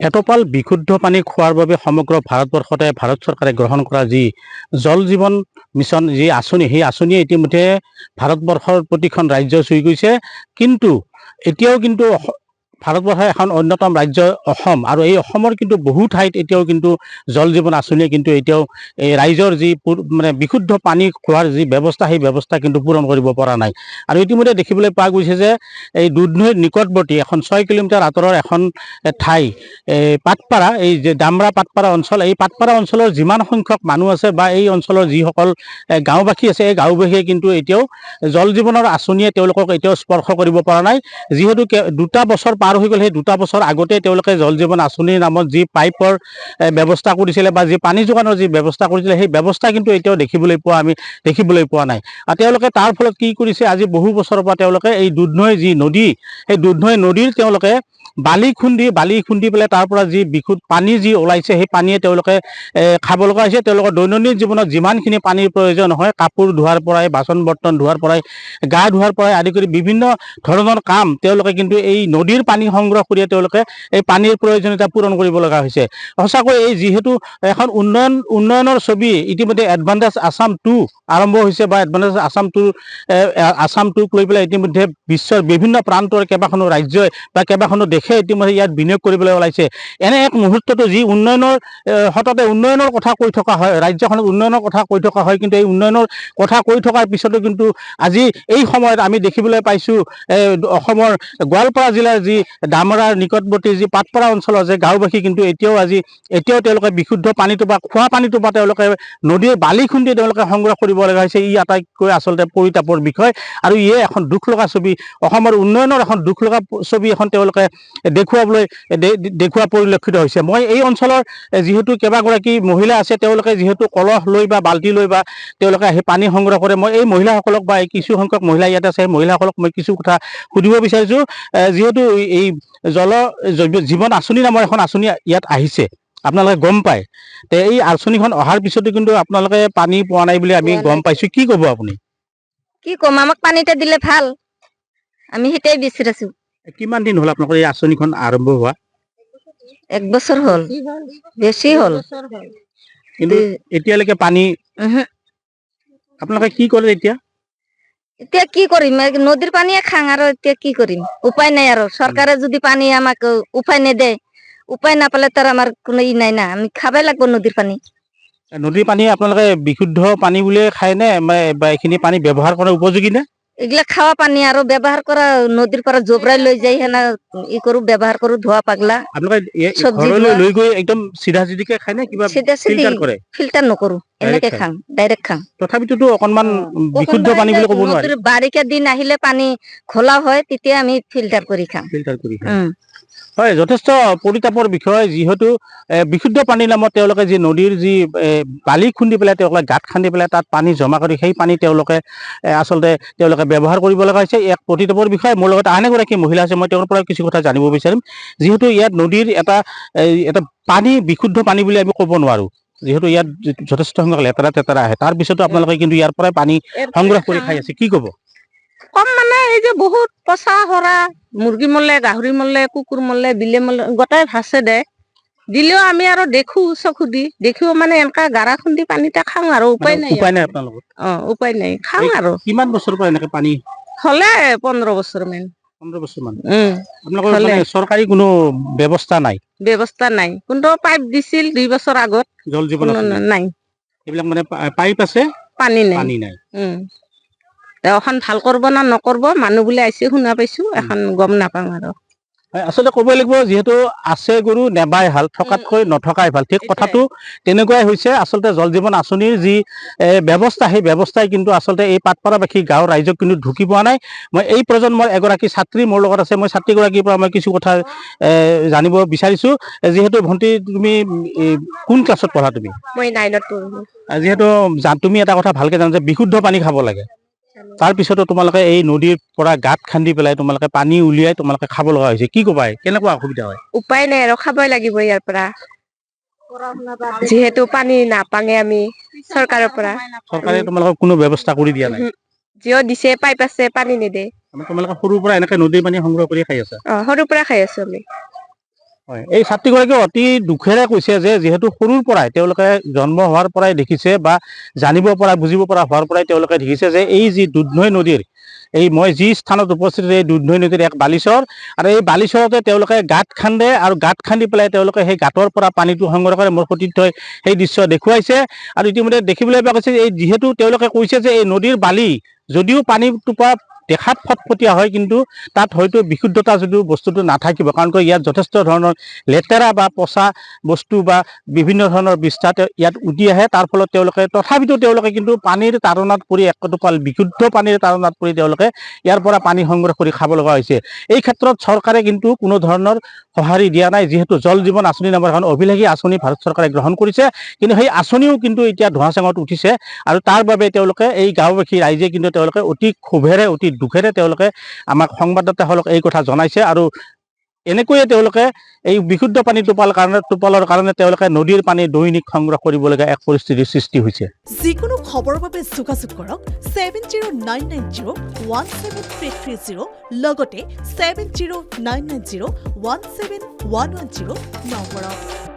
এটোপাল বিশুদ্ধ পানী খোৱাৰ বাবে সমগ্ৰ ভাৰতবৰ্ষতে ভাৰত চৰকাৰে গ্ৰহণ কৰা যি জল জীৱন মিছন যি আঁচনি, সেই আঁচনিয়ে ইতিমধ্যে ভাৰতবৰ্ষৰ প্ৰতিখন ৰাজ্য চুই গৈছে। কিন্তু এতিয়াও কিন্তু ভাৰতবৰ্ষৰ এখন অন্যতম ৰাজ্য অসম, আৰু এই অসমৰ কিন্তু বহু ঠাইত এতিয়াও কিন্তু জল জীৱন আঁচনিয়ে কিন্তু এতিয়াও এই ৰাইজৰ যি মানে বিশুদ্ধ পানী খোৱাৰ যি ব্যৱস্থা, সেই ব্যৱস্থা কিন্তু পূৰণ কৰিব পৰা নাই। আৰু ইতিমধ্যে দেখিবলৈ পোৱা গৈছে যে এই দুধনৈৰ নিকটৱৰ্তী এখন 6 কিলোমিটাৰ আঁতৰৰ এখন ঠাই পাটপাৰা, এই যে ডামৰা পাটপাৰা অঞ্চল, এই পাটপাৰা অঞ্চলৰ যিমান সংখ্যক মানুহ আছে বা এই অঞ্চলৰ যিসকল গাঁওবাসী আছে, এই গাঁওবাসীয়ে কিন্তু এতিয়াও জল জীৱনৰ আঁচনিয়ে তেওঁলোকক এতিয়াও স্পৰ্শ কৰিব পৰা নাই। যিহেতু 2টা বছৰ পাৰ হৈ গ'ল, সেই 2টা বছৰ আগতে তেওঁলোকে জল জীৱন আঁচনিৰ নামত যি পাইপৰ ব্যৱস্থা কৰিছিলে বা যি পানী যোগানৰ যি ব্যৱস্থা কৰিছিলে, সেই ব্যৱস্থা কিন্তু এতিয়াও দেখিবলৈ পোৱা নাই। আৰু তেওঁলোকে তাৰ ফলত কি কৰিছে, আজি বহু বছৰৰ পৰা তেওঁলোকে এই দুধনৈ যি নদী, সেই দুধনৈ নদীৰ তেওঁলোকে বালি খুন্দি পেলাই তাৰ পৰা যি বিশুদ্ধ পানী যি ওলাইছে, সেই পানীয়ে তেওঁলোকে খাব লগা হৈছে। তেওঁলোকৰ দৈনন্দিন জীৱনত যিমানখিনি পানীৰ প্ৰয়োজন হয়, কাপোৰ ধোৱাৰ পৰাই, বাচন বৰ্তন ধোৱাৰ পৰাই, গা ধোৱাৰ পৰাই আদি কৰি বিভিন্ন ধৰণৰ কাম তেওঁলোকে কিন্তু এই নদীৰ পানী সংগ্ৰহ কৰিয়ে তেওঁলোকে এই পানীৰ প্ৰয়োজনীয়তা পূৰণ কৰিব লগা হৈছে। সঁচাকৈ এই যিহেতু এখন উন্নয়নৰ ছবি ইতিমধ্যে এডভান্টেজ আছাম 2 আৰম্ভ হৈছে, বা এডভান্টেজ আছাম 2ক লৈ পেলাই ইতিমধ্যে বিশ্বৰ বিভিন্ন প্ৰান্তৰ কেইবাখনো ৰাজ্যই বা কেইবাখনো দেশে ইতিমধ্যে ইয়াত বিনিয়োগ কৰিবলৈ ওলাইছে। এনে এক মুহূৰ্ততো যি উন্নয়নৰ সততে উন্নয়নৰ কথা কৈ থকা হয়, ৰাজ্যখনত উন্নয়নৰ কথা কৈ থকা হয়, কিন্তু এই উন্নয়নৰ কথা কৈ থকাৰ পিছতো কিন্তু আজি এই সময়ত আমি দেখিবলৈ পাইছোঁ অসমৰ গোৱালপাৰা জিলাৰ যি ডামৰাৰ নিকটৱৰ্তী যি পাটপাৰা অঞ্চলৰ যে গাঁওবাসী কিন্তু এতিয়াও তেওঁলোকে বিশুদ্ধ পানীটো বা খোৱা পানীটো বা তেওঁলোকে নদীৰ বালি খুন্দি তেওঁলোকে সংগ্ৰহ কৰিব লগা হৈছে। ই আটাইতকৈ আচলতে পৰিতাপৰ বিষয়, আৰু ইয়ে এখন দুখ লগা ছবি, অসমৰ উন্নয়নৰ এখন দুখ লগা ছবি এখন তেওঁলোকে দেখুওৱা পৰিলক্ষিত হৈছে। মই এই অঞ্চলৰ যিহেতু কেইবাগৰাকী মহিলা আছে, তেওঁলোকে যিহেতু কলহ লৈ বা বাল্টি লৈ বা তেওঁলোকে আহি পানী সংগ্ৰহ কৰে, মই এই মহিলাসকলক বা এই কিছু সংখ্যক মহিলা ইয়াত আছে, সেই মহিলাসকলক মই কিছু কথা সুধিব বিচাৰিছোঁ। যিহেতু এই জল জীৱন আঁচনি নামৰ এখন আঁচনি ইয়াত আহিছে, আপোনালোকে গম পায়, তে এই আঁচনিখন অহাৰ পিছতো কিন্তু আপোনালোকে পানী পোৱা নাই বুলি আমি গম পাইছোঁ। কি ক'ব আপুনি? কি কম, আমাক পানীটা দিলে ভাল, আমি সেইটাই বিচাৰি আছো। কিমান দিন হ'ল আপোনালোকৰ এই আঁচনিখন আৰম্ভ হোৱা? 1 বছৰ হ'ল, বেছি হ'ল, কিন্তু এতিয়ালৈকে পানী আপোনালোকে কি কৰে এতিয়া? এতিয়া কি কৰিম, নদীৰ পানীয়ে খাং, আৰু এতিয়া কি কৰিম, উপায় নাই। আৰু চৰকাৰে যদি পানী আমাক উপায় নেদে, উপায় নাপালে তাৰ আমাৰ কোনো ই নাই না, আমি খাবই লাগব নদীৰ পানী। নদীৰ পানী আপোনালোকে বিশুদ্ধ পানী বুলিয়ে খায় নে, বা এইখিনি পানী ব্যৱহাৰ কৰাৰ উপযোগী নে? এগুলা খাওয়া পানী, আৰু ব্যৱহাৰ কৰা নদীৰ পৰা জবৰাই লৈ যাই হেনা ই কৰো, ব্যৱহাৰ কৰো, ধোৱা পাগলা আপোনালোকে চব্জি ঘৰলৈ ধোৱা, লৈ গৈ একদম চিধা চিধিকে খায় নে কিবা চিধা চিধি ফিল্টাৰ কৰে? ফিল্টাৰ নকৰো, ডাইৰেক্ট এনেকে খায়? খাং, ডাইৰেক্ট খাং। তথাপিতো অকণমান বিশুদ্ধ পানী বুলি ক'ব নোৱাৰি। নদীৰ বাৰিষা দিন আহিলে পানী খোলা হয়, তেতিয়া আমি ফিল্টাৰ কৰি খাম। ফিল্টাৰ কৰি খায়। হয়, যথেষ্ট পৰিতাপৰ বিষয়। যিহেতু বিশুদ্ধ পানীৰ নামত তেওঁলোকে যি নদীৰ যি বালি খুন্দি পেলাই, তেওঁলোকে গাঁত খান্দি পেলাই তাত পানী জমা কৰি, সেই পানী তেওঁলোকে ব্যৱহাৰ কৰিব লগা হৈছে। এক পৰিতাপৰ বিষয়। মোৰ লগত আন এগৰাকী মহিলা আছে, মই তেওঁৰ পৰা কিছু কথা জানিব বিচাৰিম। যিহেতু ইয়াত নদীৰ এটা পানী বিশুদ্ধ পানী বুলি আমি ক'ব নোৱাৰোঁ, যিহেতু ইয়াত যথেষ্ট সংখ্যক লেতেৰা আহে, তাৰপিছতো আপোনালোকে কিন্তু ইয়াৰ পৰাই পানী সংগ্ৰহ কৰি খাই আছে, কি ক'ব? কম মানে এই যে বহুত পচা সৰা মুৰ্গী মৰলে, গাহৰি মৰলে, কুকুৰ মৰলে, বিলে মৰলে, গোটাই ভাসে দে দিলেও আমি আৰু দেখো, চকু দি দেখিও মানে এনেকা গাৰা খুন্দি পানীটা খাওঁ, আৰু উপায় নাই আপোনালোকৰ? উপায় নাই, খাওঁ। আৰু কিমান বছৰৰ পৰা এনেকে পানী হলে 15 বছৰ মান। 15 বছৰ মান। আপোনালোকৰ মানে চৰকাৰী কোনো ব্যৱস্থা নাই? ব্যৱস্থা নাই, কিন্তু পাইপ দিছিল 2 বছৰ আগত, জল জীৱন নাই। এইবিলাক মানে পাইপ আছে, পানী নাই। এখন ভাল কৰিব না নকৰব, মানুহ বোলে আহিছে শুনা পাইছো, এখন গম নাপাওঁ। আৰু আচলতে ক'ব লাগিব, যিহেতু আছে গৰু নেবাই হাল, থকাতকৈ নথকাই ভাল, ঠিক কথাটো তেনেকুৱাই হৈছে। আচলতে জল জীৱন আঁচনিৰ যি ব্যৱস্থা, সেই ব্যৱস্থাই কিন্তু আচলতে এই পাটপাৰাবাসী গাঁৱৰ ৰাইজক কিন্তু ঢুকি পোৱা নাই। মই এই প্ৰজন্মৰ এগৰাকী ছাত্ৰী মোৰ লগত আছে, মই ছাত্ৰীগৰাকীৰ পৰা মই কিছু কথা জানিব বিচাৰিছোঁ। যিহেতু ভণ্টি, তুমি কোন ক্লাছত পঢ়া? তুমি? মই 9ত পঢ়ো। যিহেতু তুমি এটা কথা ভালকে জানা যে বিশুদ্ধ পানী খাব লাগে, তাৰপিছতো তোমালোকে এই নদীৰ পৰা গাঁত খান্দি পেলাই তোমালোকে পানী উলিয়াই তোমালোকে খাব লগা হৈছে, কি ক'বা? কেনেকুৱা অসুবিধা হয়? উপায় নাই, আৰু খাবই লাগিব ইয়াৰ পৰা, যিহেতু পানী নাপাঙে আমি চৰকাৰৰ পৰা। চৰকাৰে তোমালোকক কোনো ব্যৱস্থা কৰি দিয়া নাই? যিও দিছে, পাইপ আছে, পানী নিদে। তোমালোকে সৰুৰ পৰা এনেকে নদীৰ পানী সংগ্ৰহ কৰি খাই আছা? সৰুৰ পৰা খাই আছো আমি। হয়, এই ছাত্ৰীগৰাকীয়ে অতি দুখেৰে কৈছে যে যিহেতু সৰুৰ পৰাই তেওঁলোকে জন্ম হোৱাৰ পৰাই দেখিছে বা জানিব পৰা বুজিব পৰা হোৱাৰ পৰাই তেওঁলোকে দেখিছে যে এই যি দুধনৈ নদীৰ মই যি স্থানত উপস্থিত এই দুধনৈ নদীৰ এক বালিচৰ আৰু এই বালিচৰতে তেওঁলোকে গাঁত খান্দে আৰু গাঁত খান্দি পেলাই তেওঁলোকে সেই গাঁতৰ পৰা পানীটো সংগ্ৰহ কৰে। মোৰ সতীৰ্থই সেই দৃশ্য দেখুৱাইছে আৰু ইতিমধ্যে দেখিবলৈ পোৱা গৈছে এই যিহেতু তেওঁলোকে কৈছে যে এই নদীৰ বালি যদিও পানীটোপা দেখাত ফটফটীয়া হয় কিন্তু তাত হয়তো বিশুদ্ধতা যদিও বস্তুটো নাথাকিব, কাৰণ ইয়াত যথেষ্ট ধৰণৰ লেতেৰা বা পচা বস্তু বা বিভিন্ন ধৰণৰ বিষ্ঠা ইয়াত উটি আহে। তাৰ ফলত তথাপিতো তেওঁলোকে কিন্তু পানীৰ তাৰণাত পৰি একটোপাল বিশুদ্ধ পানীৰ তাৰণাত পৰি তেওঁলোকে ইয়াৰ পৰা পানী সংগ্ৰহ কৰি খাব লগা হৈছে। এই ক্ষেত্ৰত চৰকাৰে কিন্তু কোনো ধৰণৰ সঁহাৰি দিয়া নাই, যিহেতু জল জীৱন আঁচনি নামৰ এখন অভিলাষী আঁচনি ভাৰত চৰকাৰে গ্ৰহণ কৰিছে, কিন্তু সেই আঁচনিও কিন্তু এতিয়া ধোঁৱাচাঙত উঠিছে আৰু তাৰ বাবে তেওঁলোকে এই গাঁওবাসী ৰাইজে কিন্তু তেওঁলোকে অতি ক্ষোভেৰে অতি দুখেৰে তেওঁলোকে আমাক সংবাদদাতাসকলক এই কথা জনাইছে আৰু এনেকৈয়ে তেওঁলোকে এই বিশুদ্ধ পানী টোপালৰ কাৰণে তেওঁলোকে নদীৰ পানী দৈনিক সংগ্ৰহ কৰিবলগীয়া এক পৰিস্থিতিৰ সৃষ্টি হৈছে। যিকোনো খবৰৰ বাবে যোগাযোগ কৰক 7099017330 লগতে 7099017110 নম্বৰত।